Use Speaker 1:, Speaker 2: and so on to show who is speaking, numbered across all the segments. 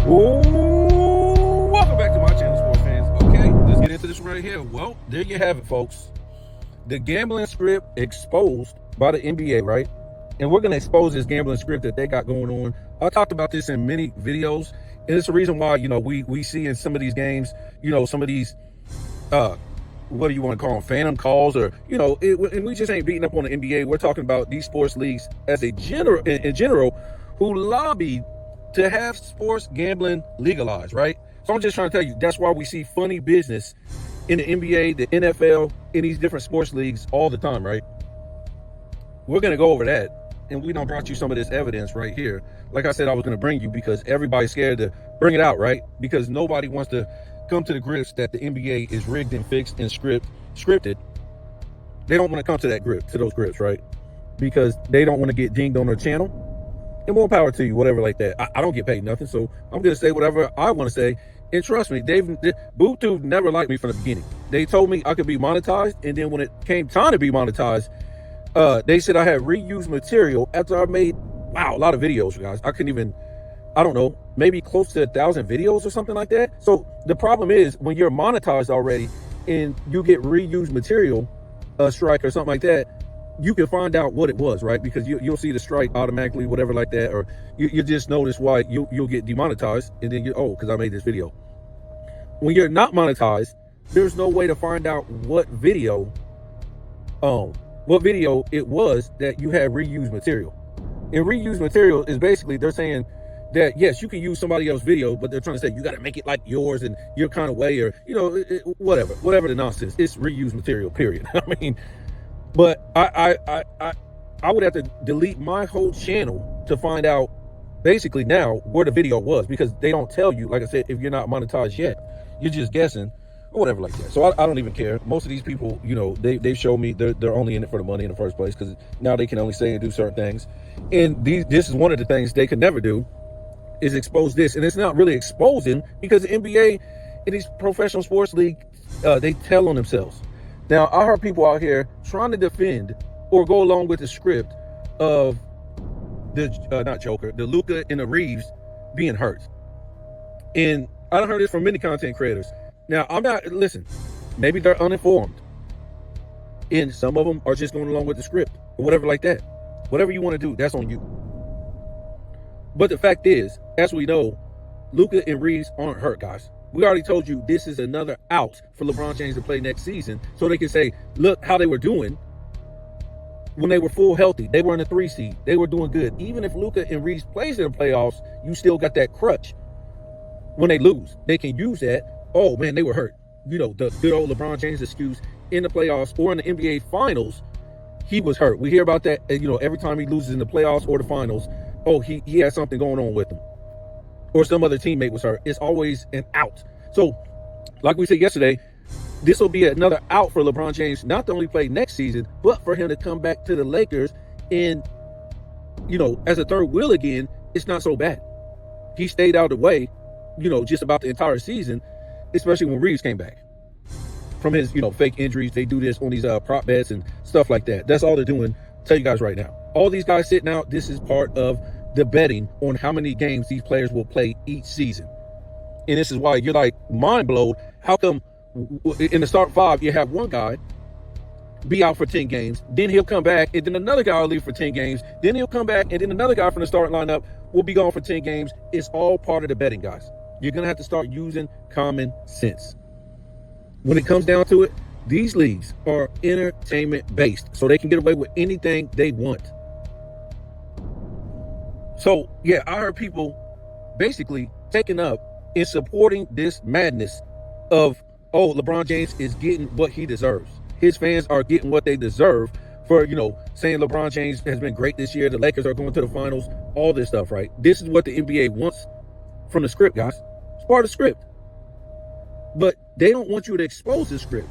Speaker 1: Ooh, welcome back to my channel, sports fans. Okay, let's get into this right here. Well, there you have it, folks. The gambling script exposed by the NBA, right? And we're going to expose this gambling script that they got going on. I talked about this in many videos, and it's the reason why, we see in some of these games, some of these, what do you want to call them, phantom calls, or, and we just ain't beating up on the NBA. We're talking about these sports leagues as a general, in general, who lobbied to have sports gambling legalized, right? So I'm just trying to tell you, that's why we see funny business in the NBA, the NFL, in these different sports leagues all the time, right? We're going to go over that, and we done brought you some of this evidence right here. Like I said, I was going to bring you because everybody's scared to bring it out, right? Because nobody wants to come to the grips that the NBA is rigged and fixed and scripted. They don't want to come to those grips, right? Because they don't want to get dinged on their channel. And more power to you, whatever like that. I don't get paid nothing, so I'm going to say whatever I want to say. And trust me, BootTube never liked me from the beginning. They told me I could be monetized, and then when it came time to be monetized, they said I had reused material after I made, a lot of videos, you guys. I don't know, maybe close to 1,000 videos or something like that. So the problem is when you're monetized already and you get reused material, a strike or something like that, you can find out what it was, right? Because you'll see the strike automatically, whatever like that, or you just notice why you'll get demonetized, and then because I made this video. When you're not monetized, there's no way to find out what video it was that you had reused material. And reused material is basically, they're saying that yes, you can use somebody else's video, but they're trying to say you got to make it like yours and your kind of way, or whatever the nonsense. It's reused material, period. I mean, but I would have to delete my whole channel to find out basically now where the video was, because they don't tell you, like I said, if you're not monetized yet, you're just guessing or whatever like that. So I don't even care. Most of these people, they've shown me they're only in it for the money in the first place, because now they can only say and do certain things. And this is one of the things they could never do, is expose this. And it's not really exposing, because the NBA and these professional sports league, they tell on themselves. Now, I heard people out here trying to defend or go along with the script of the Luka and the Reeves being hurt. And I heard this from many content creators. Now, listen, maybe they're uninformed, and some of them are just going along with the script or whatever like that. Whatever you want to do, that's on you. But the fact is, as we know, Luka and Reeves aren't hurt, guys. We already told you this is another out for LeBron James to play next season, so they can say, look how they were doing when they were full healthy. They were in the 3 seed. They were doing good. Even if Luka and Reeves plays in the playoffs, you still got that crutch. When they lose, they can use that. Oh, man, they were hurt. The good old LeBron James excuse in the playoffs or in the NBA finals, he was hurt. We hear about that, every time he loses in the playoffs or the finals. Oh, he has something going on with him, or some other teammate was hurt. It's always an out. So, like we said yesterday, this will be another out for LeBron James, not to only play next season, but for him to come back to the Lakers and, as a third wheel again. It's not so bad. He stayed out of the way, just about the entire season, especially when Reeves came back from his, fake injuries. They do this on these prop bets and stuff like that. That's all they're doing. I'll tell you guys right now, all these guys sitting out, this is part of the betting on how many games these players will play each season. And this is why you're like mind blown. How come in the start 5 you have one guy be out for 10 games, then he'll come back, and then another guy will leave for 10 games, then he'll come back, and then another guy from the starting lineup will be gone for 10 games. It's all part of the betting, guys. You're gonna have to start using common sense. When it comes down to it, these leagues are entertainment based, so they can get away with anything they want. So yeah, I heard people basically taking up and supporting this madness of, oh, LeBron James is getting what he deserves. His fans are getting what they deserve for, saying LeBron James has been great this year. The Lakers are going to the finals, all this stuff, right? This is what the NBA wants from the script, guys. It's part of the script. But they don't want you to expose the script.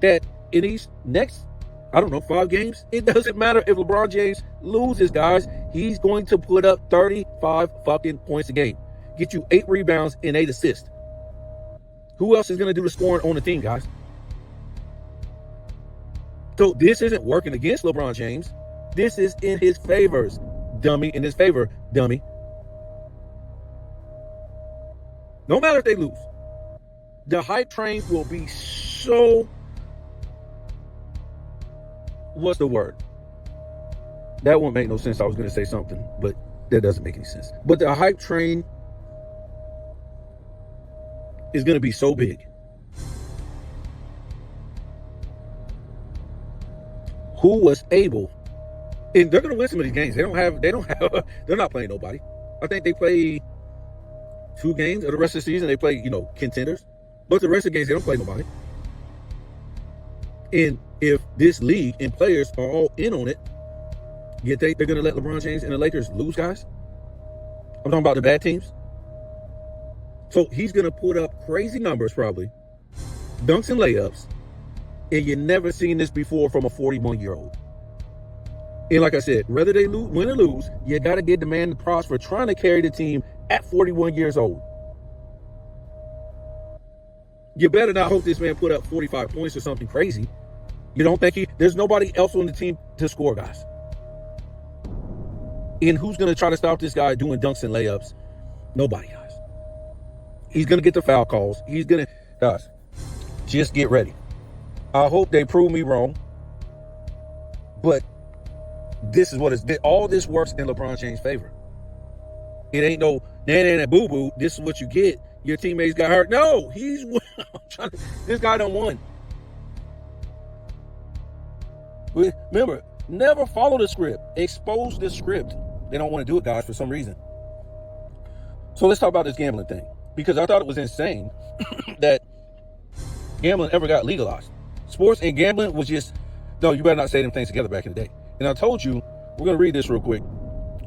Speaker 1: That in these next, 5 games, it doesn't matter if LeBron James loses, guys. He's going to put up 35 fucking points a game. Get you 8 rebounds and 8 assists. Who else is going to do the scoring on the team, guys? So this isn't working against LeBron James. This is in his favors, dummy. In his favor, dummy. No matter if they lose, the hype train will be so, what's the word? That won't make no sense. I was going to say something, but that doesn't make any sense. But the hype train is going to be so big. Who was able, and they're going to win some of these games. They're not playing nobody. I think they play 2 games of the rest of the season. They play, contenders. But the rest of the games, they don't play nobody. And if this league and players are all in on it, you think they're going to let LeBron James and the Lakers lose, guys? I'm talking about the bad teams. So he's going to put up crazy numbers, probably. Dunks and layups. And you've never seen this before from a 41-year-old. And like I said, whether they win or lose, you got to give the man the props for trying to carry the team at 41 years old. You better not hope this man put up 45 points or something crazy. You don't think there's nobody else on the team to score, guys. And who's going to try to stop this guy doing dunks and layups? Nobody, guys. He's going to get the foul calls. Guys, just get ready. I hope they prove me wrong. But this is what all this works in LeBron James' favor. It ain't no boo-boo. This is what you get. Your teammates got hurt. No, this guy done won. Remember, never follow the script. Expose the script. They don't want to do it, guys, for some reason. So let's talk about this gambling thing. Because I thought it was insane that gambling ever got legalized. Sports and gambling was just, no, you better not say them things together back in the day. And I told you, we're going to read this real quick,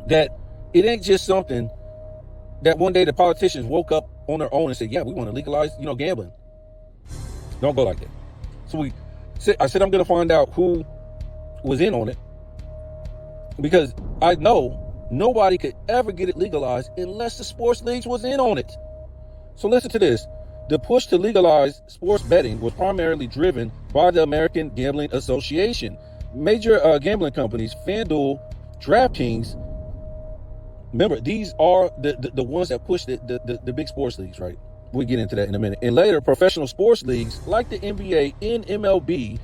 Speaker 1: that it ain't just something that one day the politicians woke up on their own and said, yeah, we want to legalize, gambling. Don't go like that. So I said I'm going to find out who was in on it, because I know nobody could ever get it legalized unless the sports leagues was in on it. So listen to this. The push to legalize sports betting was primarily driven by the American Gambling Association. Major gambling companies, FanDuel, DraftKings, remember, these are the ones that push the big sports leagues, right? We'll get into that in a minute. And later, professional sports leagues like the NBA and MLB,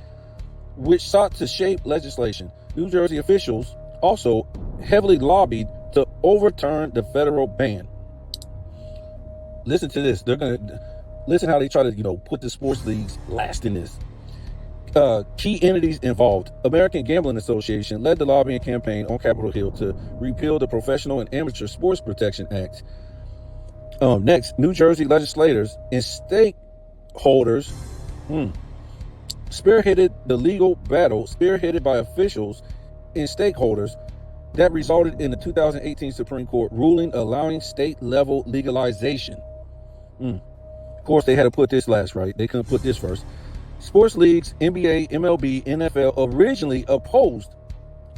Speaker 1: which sought to shape legislation. New Jersey officials also heavily lobbied to overturn the federal ban. Listen to this. Listen how they try to, put the sports leagues last in this. Key entities involved. American Gambling Association led the lobbying campaign on Capitol Hill to repeal the Professional and Amateur Sports Protection Act. Next, New Jersey legislators and stakeholders spearheaded the legal battle, spearheaded by officials and stakeholders, that resulted in the 2018 Supreme Court ruling allowing state-level legalization. Of course, they had to put this last, right? They couldn't put this first. Sports leagues, NBA, MLB, NFL, originally opposed,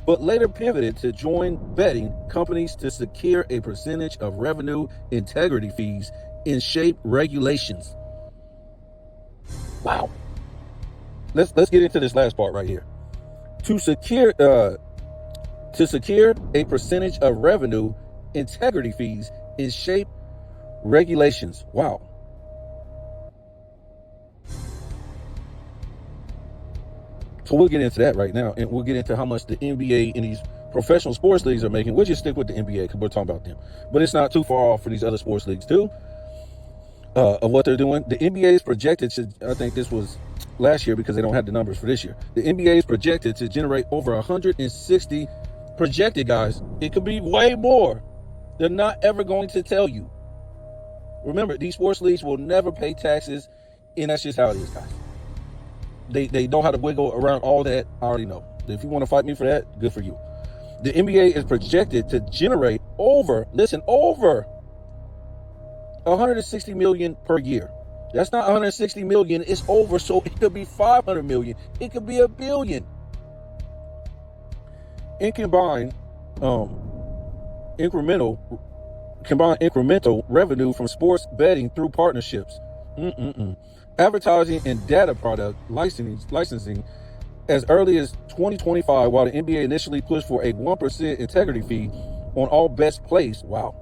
Speaker 1: but later pivoted to join betting companies to secure a percentage of revenue integrity fees and shape regulations. Wow. Let's get into this last part right here. To secure a percentage of revenue integrity fees and shape regulations. Wow. So we'll get into that right now, and we'll get into how much the NBA and these professional sports leagues are making. We'll just stick with the NBA because we're talking about them. But it's not too far off for these other sports leagues too, of what they're doing. The NBA is projected to, I think this was last year because they don't have the numbers for this year. The NBA is projected to generate over 160, projected, guys. It could be way more. They're not ever going to tell you. Remember, these sports leagues will never pay taxes, and that's just how it is, guys. They know how to wiggle around all that. I already know. If you want to fight me for that, good for you. The NBA is projected to generate over 160 million per year. That's not 160 million, it's over, so it could be 500 million. It could be $1 billion. In combined incremental revenue from sports betting through partnerships. Advertising and data product licensing as early as 2025, while the NBA initially pushed for a 1% integrity fee on all bets placed. Wow.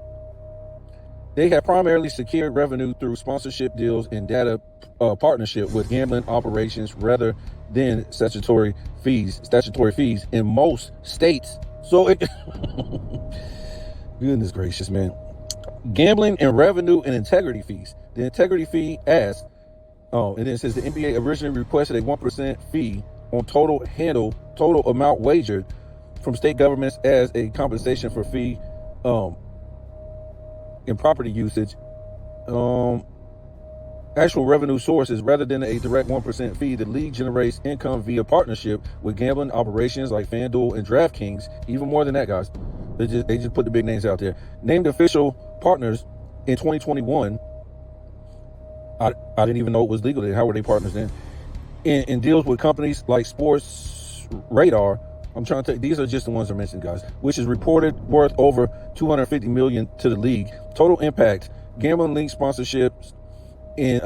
Speaker 1: They have primarily secured revenue through sponsorship deals and data partnership with gambling operations rather than statutory fees in most states. So it goodness gracious, man. Gambling and revenue and integrity fees. The integrity fee asks, and then it says the NBA originally requested a 1% fee on total amount wagered from state governments as a compensation for fee in property usage, actual revenue sources rather than a direct 1% fee. The league generates income via partnership with gambling operations like FanDuel and DraftKings. Even more than that, guys. They just put the big names out there. Named official partners in 2021. I didn't even know it was legal. How were they partners then? In deals with companies like Sports Radar. I'm trying to take, these are just the ones I mentioned, guys, which is reported worth over $250 million to the league. Total impact, gambling league sponsorships in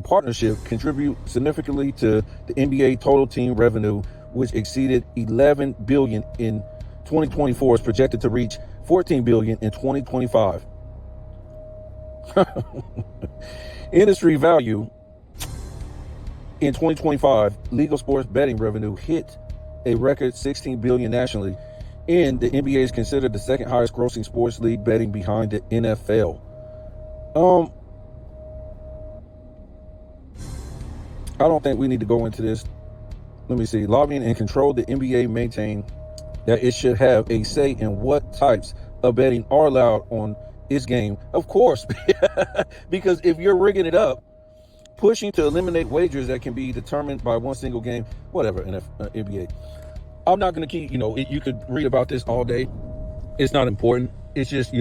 Speaker 1: partnership contribute significantly to the NBA total team revenue, which exceeded $11 billion in 2024, is projected to reach $14 billion in 2025. Industry value in 2025, legal sports betting revenue hit a record $16 billion nationally, and the NBA is considered the second highest grossing sports league, betting behind the NFL. I don't think we need to go into this. Let me see. Lobbying and control. The NBA maintain that it should have a say in what types of betting are allowed on its game. Of course, because if you're rigging it up, pushing to eliminate wagers that can be determined by one single game, whatever, NBA. I'm not going to keep, you could read about this all day. It's not important. It's just,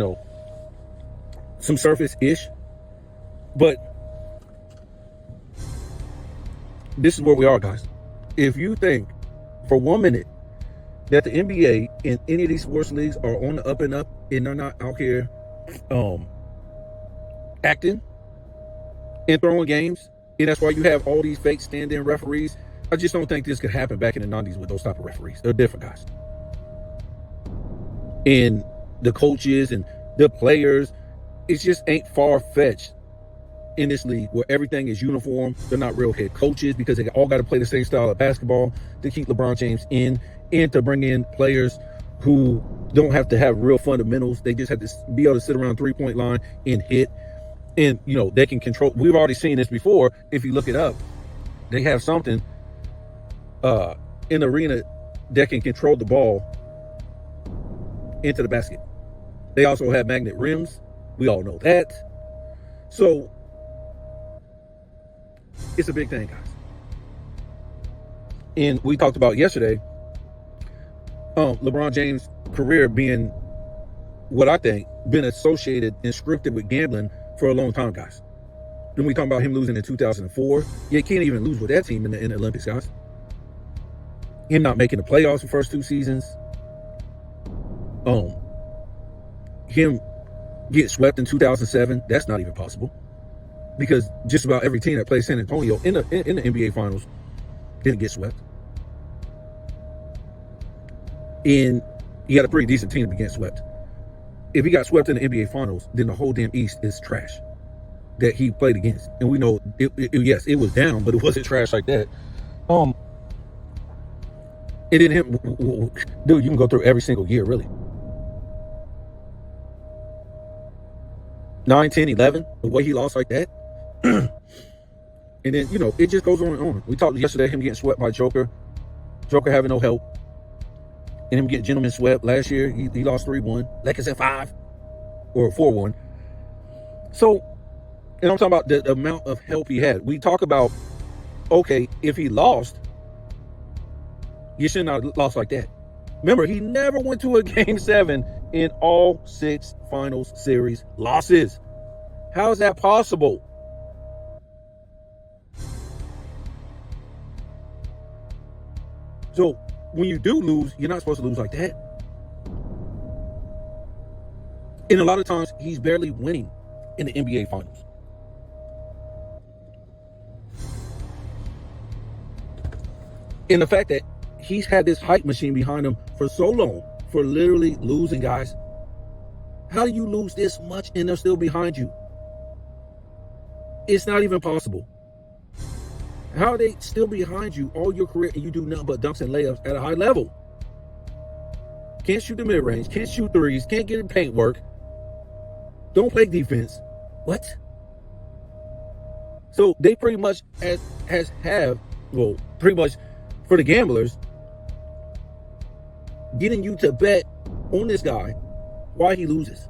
Speaker 1: some surface-ish. But this is where we are, guys. If you think for 1 minute that the NBA and any of these sports leagues are on the up and up and they're not out here acting and throwing games, and that's why you have all these fake stand-in referees, I just don't think this could happen back in the 90s with those type of referees. They're different, guys. And the coaches and the players, it just ain't far-fetched in this league where everything is uniform. They're not real head coaches because they all got to play the same style of basketball to keep LeBron James in and to bring in players who don't have to have real fundamentals. They just have to be able to sit around three-point line and hit. And, they can control. We've already seen this before. If you look it up, they have something in the arena that can control the ball into the basket. They also have magnet rims. We all know that. So it's a big thing, guys. And we talked about yesterday, LeBron James' career being what I think been associated and scripted with gambling for a long time, guys. Then we talk about him losing in 2004. You can't even lose with that team in the Olympics, guys. Him not making the playoffs the first two seasons. Him get swept in 2007. That's not even possible, because just about every team that plays San Antonio in the NBA Finals didn't get swept. And he had a pretty decent team to get swept. If he got swept in the NBA Finals, then the whole damn East is trash that he played against. And we know, yes, it was down, but it wasn't trash like that. It didn't him, dude, you can go through every single year, really. 9, 10, 11, the way he lost like that. And then, it just goes on and on. We talked yesterday, him getting swept by Joker having no help. And him getting gentleman swept last year. He lost 3-1. Lakers at 5 or 4-1. So, and I'm talking about the amount of help he had. We talk about, okay, if he lost, you shouldn't have lost like that. Remember, he never went to a game 7 in all 6 finals series losses. How is that possible? So when you do lose, you're not supposed to lose like that. And a lot of times he's barely winning in the NBA Finals. And the fact that he's had this hype machine behind him for so long, for literally losing, guys. How do you lose this much and they're still behind you? It's not even possible. How are they still behind you all your career and you do nothing but dunks and layups at a high level? Can't shoot the mid-range, can't shoot threes, can't get in paint work. Don't play defense. What? So they pretty much pretty much for the gamblers, getting you to bet on this guy why he loses.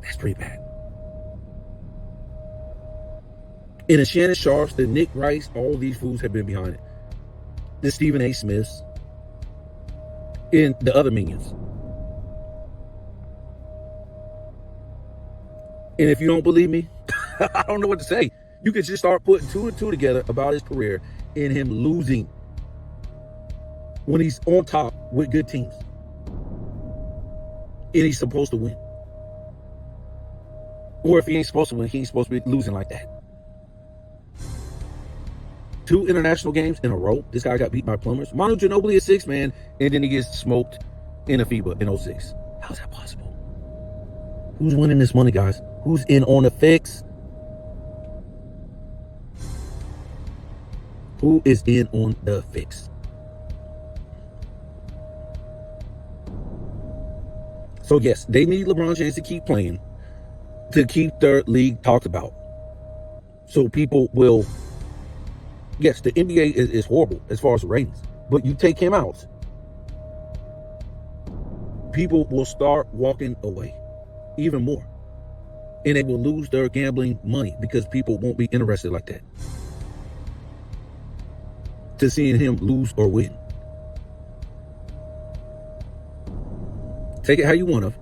Speaker 1: That's pretty bad. And the Shannon Sharps, the Nick Rice, all these fools have been behind it. The Stephen A. Smiths and the other minions. And if you don't believe me, I don't know what to say. You can just start putting 2 and 2 together about his career and him losing when he's on top with good teams. And he's supposed to win. Or if he ain't supposed to win, he ain't supposed to be losing like that. 2 international games in a row. This guy got beat by plumbers. Manu Ginobili is 6 man, and then he gets smoked in a FIBA in 06. How is that possible? Who's winning this money, guys? Who's in on the fix? Who is in on the fix? So yes, they need LeBron James to keep playing, to keep their league talked about. So people will, yes, the NBA is horrible as far as the ratings, but you take him out, people will start walking away even more. And they will lose their gambling money because people won't be interested like that to seeing him lose or win. Take it how you want to.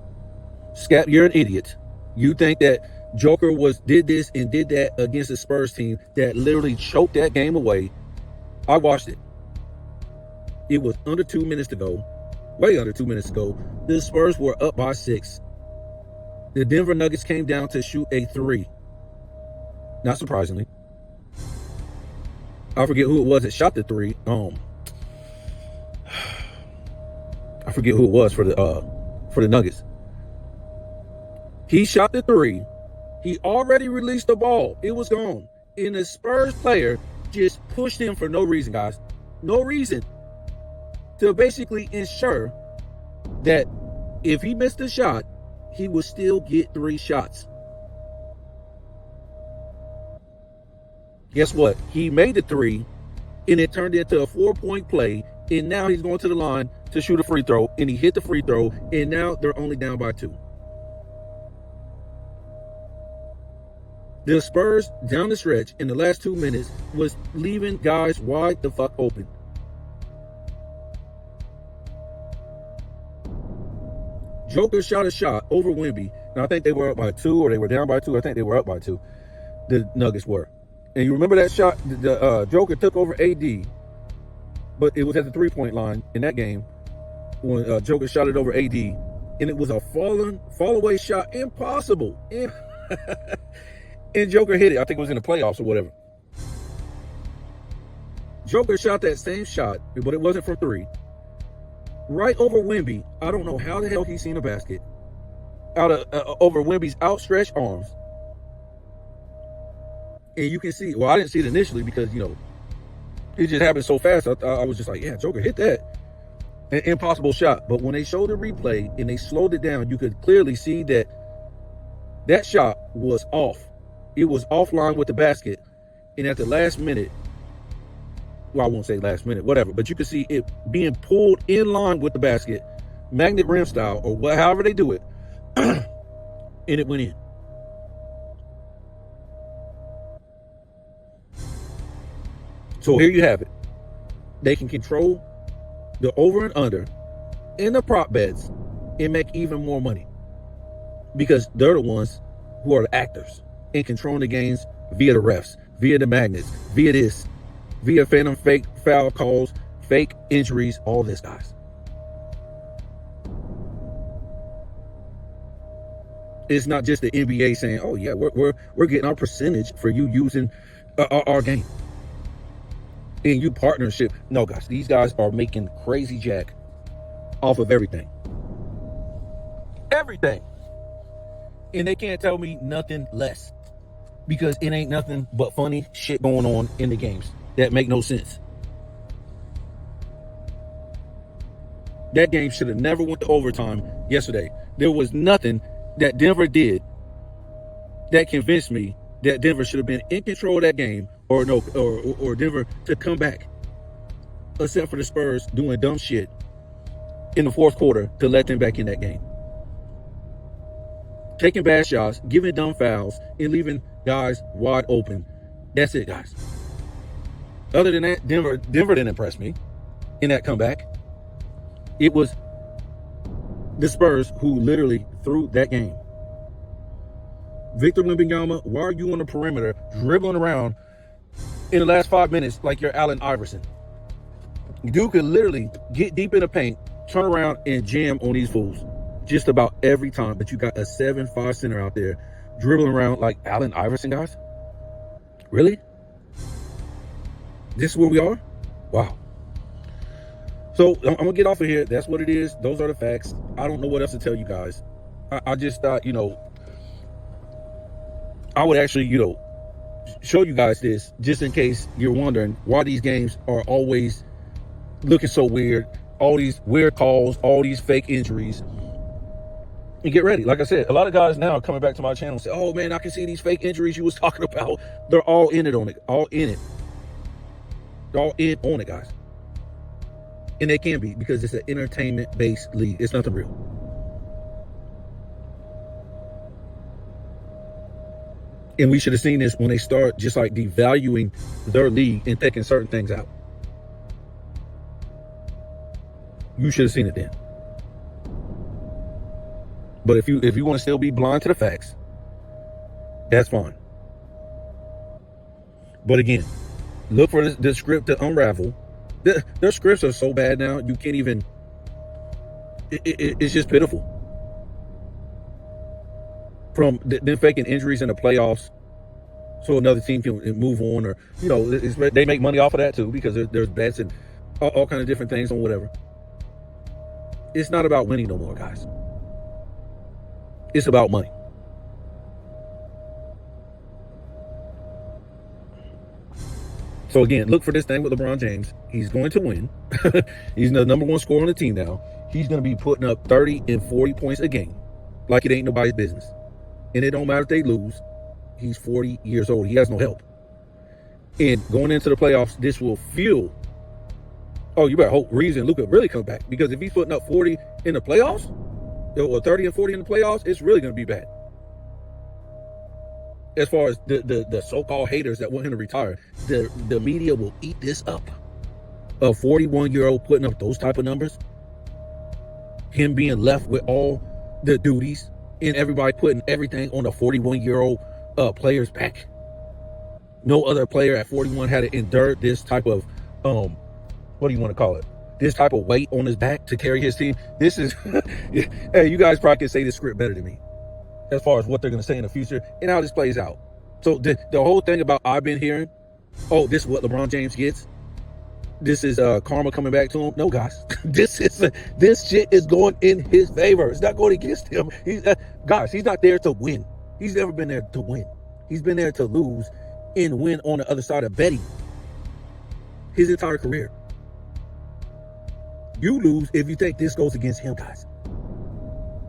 Speaker 1: Scap, you're an idiot. You think that Joker did this and did that against the Spurs team that literally choked that game away. I watched it. It was under 2 minutes to go. Way under 2 minutes to go. The Spurs were up by 6. The Denver Nuggets came down to shoot a 3. Not surprisingly. I forget who it was that shot the 3. I forget who it was for the Nuggets. He shot the 3. He already released the ball. It was gone. And the Spurs player just pushed him for no reason, guys. No reason. To basically ensure that if he missed a shot, he would still get 3 shots. Guess what? He made the 3, and it turned into a 4-point play, and now he's going to the line to shoot a free throw, and he hit the free throw, and now they're only down by 2. The Spurs, down the stretch, in the last 2 minutes, was leaving guys wide the fuck open. Joker shot a shot over Wemby. Now, I think they were up by 2, or they were down by 2. I think they were up by 2. The Nuggets were. And you remember that shot the Joker took over AD, but it was at the 3-point line in that game when Joker shot it over AD, and it was a fall away shot, impossible. And Joker hit it. I think it was in the playoffs or whatever. Joker shot that same shot, but it wasn't from 3. Right over Wemby. I don't know how the hell he seen a basket over Wemby's outstretched arms. And you can see, well, I didn't see it initially because, it just happened so fast. I was just like, yeah, Joker hit that. An impossible shot. But when they showed the replay and they slowed it down, you could clearly see that that shot was off. It was offline with the basket. And at the last minute, well, I won't say last minute, whatever, but you could see it being pulled in line with the basket, magnet rim style, or however they do it, and it went in. So here you have it. They can control the over and under and the prop bets and make even more money because they're the ones who are the actors in controlling the games via the refs, via the magnets, via this, via phantom fake foul calls, fake injuries, all this, guys. It's not just the NBA saying, "Oh yeah, we're getting our percentage for you using our game." And you partnership. No, guys, these guys are making crazy jack off of everything. everything. And they can't tell me nothing less, because it ain't nothing but funny shit going on in the games that make no sense. That game should have never went to overtime yesterday. There was nothing that Denver did that convinced me that Denver should have been in control of that game, or Denver to come back, except for the Spurs doing dumb shit in the fourth quarter to let them back in that game. Taking bad shots, giving dumb fouls, and leaving guys wide open. That's it, guys. Other than that, Denver didn't impress me in that comeback. It was the Spurs who literally threw that game. Victor Wembanyama, why are you on the perimeter dribbling around in the last 5 minutes like you're Allen Iverson? Dude could literally get deep in the paint, turn around, and jam on these fools just about every time. But you got a 7'5" center out there dribbling around like Allen Iverson, guys? Really? This is where we are? Wow. So I'm gonna get off of here. That's what it is. Those are the facts. I don't know what else to tell you guys. I just thought, I would actually, show you guys this just in case you're wondering why these games are always looking so weird. All these weird calls, all these fake injuries. And get ready. Like I said, a lot of guys now are coming back to my channel and say, oh man, I can see these fake injuries you was talking about. They're all in it on it. All in it. They're all in on it, guys. And they can be, because it's an entertainment-based league. It's nothing real. And we should have seen this when they start just like devaluing their league and taking certain things out. You should have seen it then. But if you want to still be blind to the facts, that's fine. But again, look for the script to unravel. Their scripts are so bad now, you can't even, it's just pitiful. From them faking injuries in the playoffs so another team can move on, or, they make money off of that too, because there's bets and all kinds of different things on whatever. It's not about winning no more, guys. It's about money. So again, look for this thing with LeBron James. He's going to win. He's the number one scorer on the team now. He's going to be putting up 30 and 40 points a game like it ain't nobody's business. And it don't matter if they lose. He's 40 years old. He has no help. And going into the playoffs, this will fuel. Oh, you better hope Reeves and Luka really come back. Because if he's putting up 40 in the playoffs, or 30 and 40 in the playoffs, it's really going to be bad. As far as the so-called haters that want him to retire, the media will eat this up. A 41-year-old putting up those type of numbers, him being left with all the duties, and everybody putting everything on a 41-year-old player's back. No other player at 41 had to endure this type of, what do you want to call it? This type of weight on his back to carry his team. This is, hey, you guys probably can say this script better than me, as far as what they're going to say in the future and how this plays out. So the whole thing about I've been hearing, oh, this is what LeBron James gets. This is karma coming back to him. No, guys, this shit is going in his favor. It's not going against him. He's not there to win. He's never been there to win. He's been there to lose and win on the other side of betting his entire career. You lose if you think this goes against him, guys.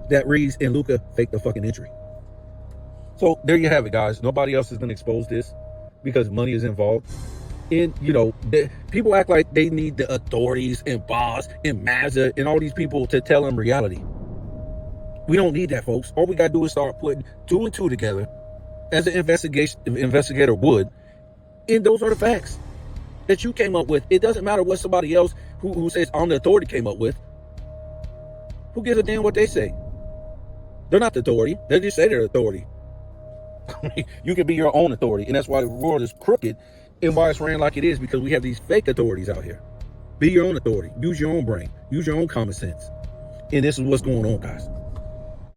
Speaker 1: That Reeves and Luka faked the fucking injury. So there you have it, guys. Nobody else is going to expose this because money is involved. And, people act like they need the authorities and Boss and Mazza and all these people to tell them reality. We don't need that, folks. All we got to do is start putting 2 and 2 together as an investigator would. And those are the facts that you came up with. It doesn't matter what somebody else who says I'm the authority came up with. Who gives a damn what they say? They're not the authority. They just say they're the authority. You can be your own authority. And that's why the world is crooked and why it's ran like it is, because we have these fake authorities out here. Be your own authority. Use your own brain. Use your own common sense. And this is what's going on, guys.